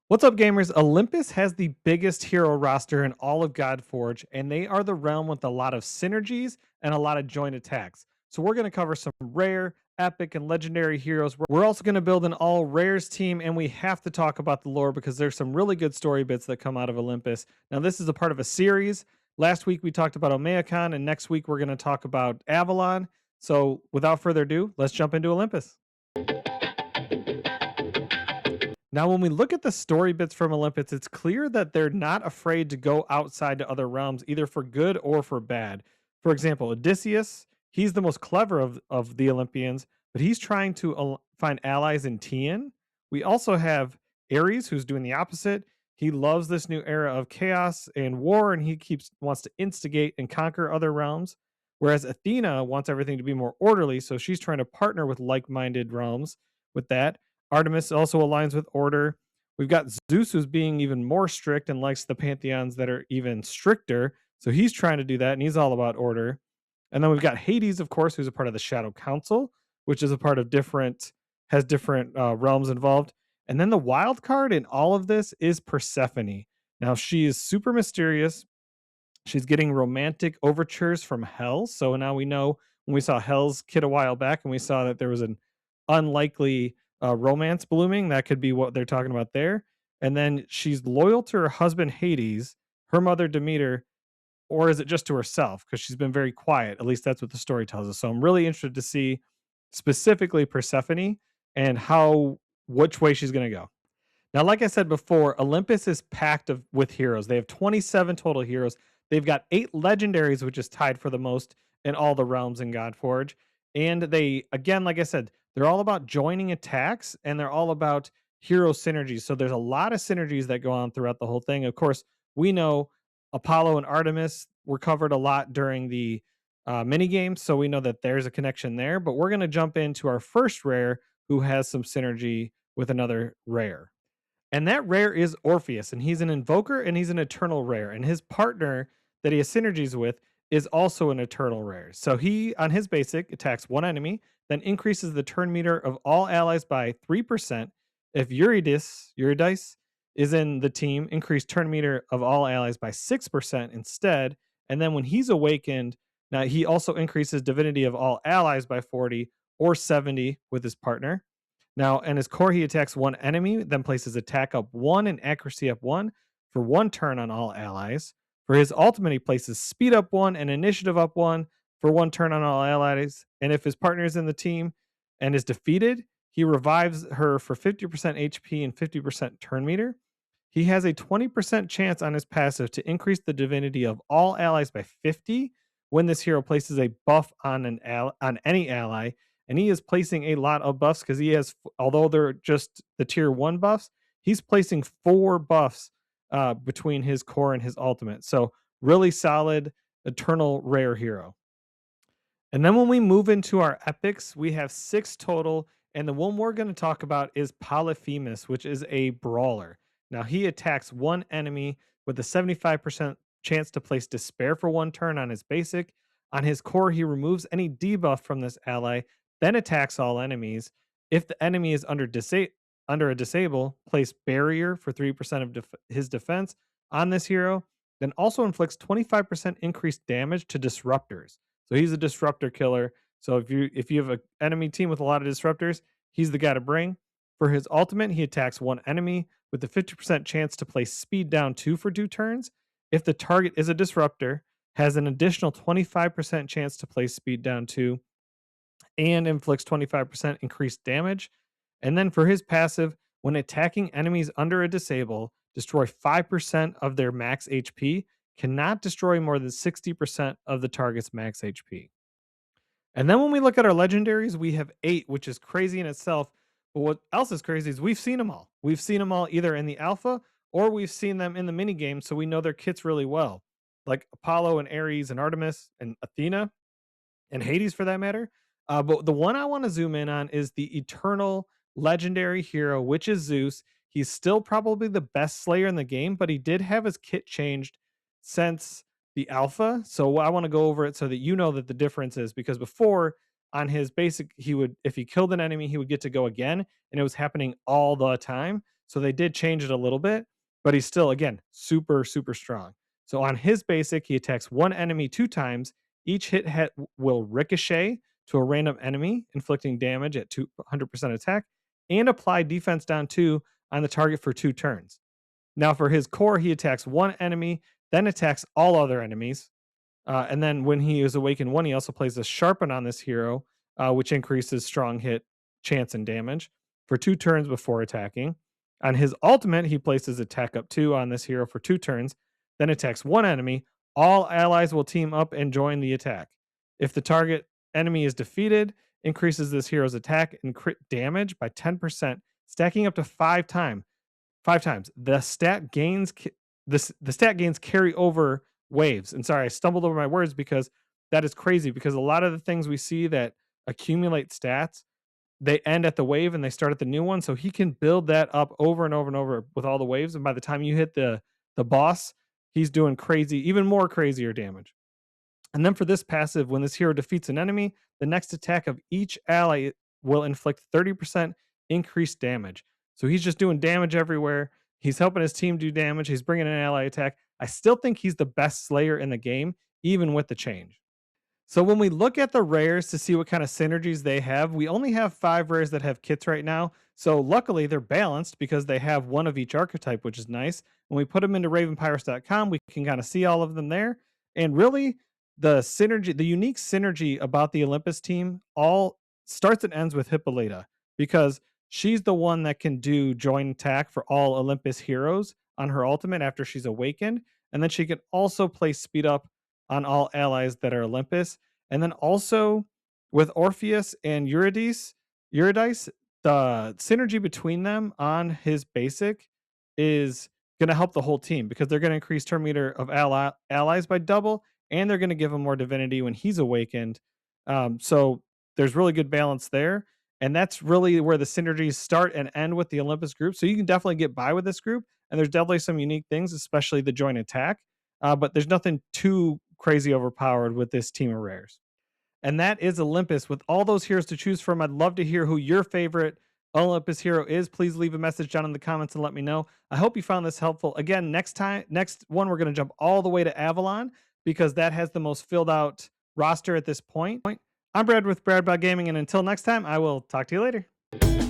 What's up, gamers? Olympus has the biggest hero roster in all of Godforge, and they are the realm with a lot of synergies and a lot of joint attacks. So we're going to cover some rare, epic, and legendary heroes. We're also going to build an all rares team, and we have to talk about the lore because there's some really good story bits that come out of Olympus. Now, this is a part of a series. Last week we talked about Omeyocan, and next week we're going to talk about Avalon. So without further ado, let's jump into Olympus. Now, when we look at the story bits from Olympus, it's clear that they're not afraid to go outside to other realms, either for good or for bad. For example, Odysseus, he's the most clever of the Olympians, but he's trying to find allies in Tian. We also have Ares, who's doing the opposite. He loves this new era of chaos and war, and he wants to instigate and conquer other realms. Whereas Athena wants everything to be more orderly, so she's trying to partner with like-minded realms with that. Artemis also aligns with order. We've got Zeus who's being even more strict and likes the pantheons that are even stricter. So he's trying to do that and he's all about order. And then we've got Hades, of course, who's a part of the Shadow Council, which is a part of has different realms involved. And then the wild card in all of this is Persephone. Now she is super mysterious. She's getting romantic overtures from Hell. So now we know when we saw Hell's kid a while back and we saw that there was an unlikely romance blooming. That could be what they're talking about there. And then she's loyal to her husband Hades, her mother Demeter, or is it just to herself? Because she's been very quiet. At least that's what the story tells us. So I'm really interested to see specifically Persephone and which way she's going to go. Now, like I said before, Olympus is packed with heroes. They have 27 total heroes. They've got 8 legendaries, which is tied for the most in all the realms in Godforge. And they, again, like I said, they're all about joining attacks and they're all about hero synergies. So there's a lot of synergies that go on throughout the whole thing. Of course, we know Apollo and Artemis were covered a lot during the mini games, so we know that there's a connection there. But we're going to jump into our first rare, who has some synergy with another rare. And that rare is Orpheus, and he's an invoker and he's an eternal rare. And his partner that he has synergies with is also an eternal rare. So he, on his basic, attacks one enemy, then increases the turn meter of all allies by 3%. If Eurydice is in the team, increase turn meter of all allies by 6% instead. And then when he's awakened, now he also increases divinity of all allies by 40 or 70 with his partner. Now, in his core, he attacks one enemy, then places attack up 1 and accuracy up 1 for 1 turn on all allies. For his ultimate, he places speed up 1 and initiative up 1 for 1 turn on all allies. And if his partner is in the team and is defeated, he revives her for 50% HP and 50% turn meter. He has a 20% chance on his passive to increase the divinity of all allies by 50 when this hero places a buff on on any ally, and he is placing a lot of buffs because he has, although they're just the tier 1 buffs, he's placing 4 buffs between his core and his ultimate. So really solid eternal rare hero. And then when we move into our epics, we have 6 total, and the one we're going to talk about is Polyphemus, which is a brawler. Now he attacks one enemy with a 75% chance to place despair for 1 turn on his basic. On his core, he removes any debuff from this ally, then attacks all enemies. If the enemy is under a disable, place barrier for 3% of his defense on this hero, then also inflicts 25% increased damage to disruptors. So he's a disruptor killer. So if you have an enemy team with a lot of disruptors, he's the guy to bring. For his ultimate, he attacks one enemy with a 50% chance to place speed down 2 for 2 turns. If the target is a disruptor, has an additional 25% chance to place speed down 2 and inflicts 25% increased damage. And then for his passive, when attacking enemies under a disable, destroy 5% of their max HP, cannot destroy more than 60% of the target's max HP. And then when we look at our legendaries, we have 8, which is crazy in itself. But what else is crazy is we've seen them all. We've seen them all either in the alpha or we've seen them in the mini game, so we know their kits really well. Like Apollo and Ares and Artemis and Athena and Hades for that matter. But the one I want to zoom in on is the eternal legendary hero, which is Zeus. He's still probably the best slayer in the game, but he did have his kit changed since the alpha. So I want to go over it so that you know that the difference is, because before on his basic, he would, if he killed an enemy, he would get to go again, and it was happening all the time. So they did change it a little bit, but he's still, again, super, super strong. So on his basic, he attacks one enemy 2 times. Each hit will ricochet to a random enemy, inflicting damage at 200% attack, and apply defense down 2 on the target for 2 turns. Now, for his core, he attacks one enemy, then attacks all other enemies. And then when he is awakened 1, he also plays a Sharpen on this hero, which increases strong hit chance and damage for 2 turns before attacking. On his ultimate, he places attack up 2 on this hero for 2 turns, then attacks one enemy. All allies will team up and join the attack. If the target enemy is defeated, increases this hero's attack and crit damage by 10%, stacking up to 5 times. The stat gains carry over waves. And sorry, I stumbled over my words because that is crazy, because a lot of the things we see that accumulate stats, they end at the wave and they start at the new one. So he can build that up over and over and over with all the waves. And by the time you hit the boss, he's doing crazy, even more crazier damage. And then for this passive, when this hero defeats an enemy, the next attack of each ally will inflict 30% increased damage. So he's just doing damage everywhere. He's helping his team do damage. He's bringing an ally attack. I still think he's the best Slayer in the game, even with the change. So when we look at the rares to see what kind of synergies they have, we only have 5 rares that have kits right now. So luckily they're balanced because they have one of each archetype, which is nice. When we put them into ravenpirates.com, we can kind of see all of them there. And really, the synergy, the unique synergy about the Olympus team all starts and ends with Hippolyta, because she's the one that can do joint attack for all Olympus heroes on her ultimate after she's awakened. And then she can also place speed up on all allies that are Olympus. And then also with Orpheus and Eurydice, the synergy between them on his basic is going to help the whole team, because they're going to increase turn meter of allies by double, and they're going to give him more divinity when he's awakened. So there's really good balance there. And that's really where the synergies start and end with the Olympus group. So you can definitely get by with this group. And there's definitely some unique things, especially the joint attack. But there's nothing too crazy overpowered with this team of rares. And that is Olympus. With all those heroes to choose from, I'd love to hear who your favorite Olympus hero is. Please leave a message down in the comments and let me know. I hope you found this helpful. Again, next one, we're going to jump all the way to Avalon, because that has the most filled out roster at this point. I'm Brad with BradBodGaming, and until next time, I will talk to you later.